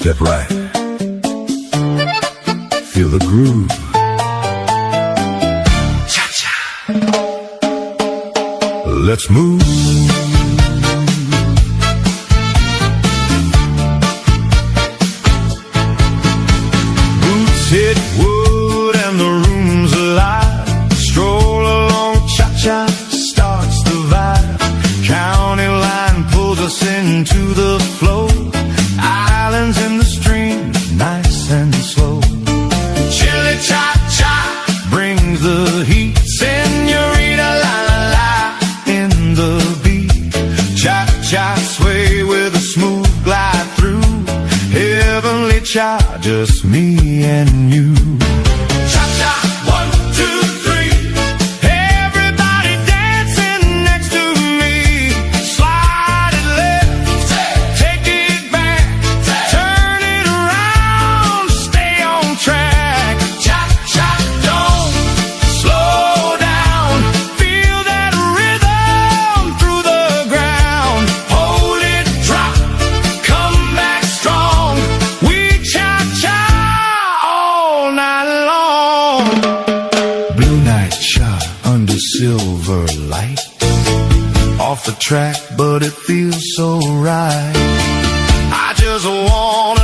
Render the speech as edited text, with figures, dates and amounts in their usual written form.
Step right. Feel the groove. Cha-cha. Let's move. Boots hit wood and the room's alive. Stroll along, cha-cha starts the vibe. County line pulls us into the flow. Islands in the stream, nice and slow. Chili cha-cha brings the heat. Senorita la-la-la in the beat. Cha-cha sway with a smooth glide through. Heavenly cha, just me and you. Cha-cha, 1, 2, 3. Everybody dancing next to me. Slide it left, take it back, turn it around, stay on track. Cha-cha, don't slow down. Feel that rhythm through the ground. Hold it, drop, come back strong. We cha-cha all night long. Blue night shot under silver light. Off the track, but it feels so right. I just wanna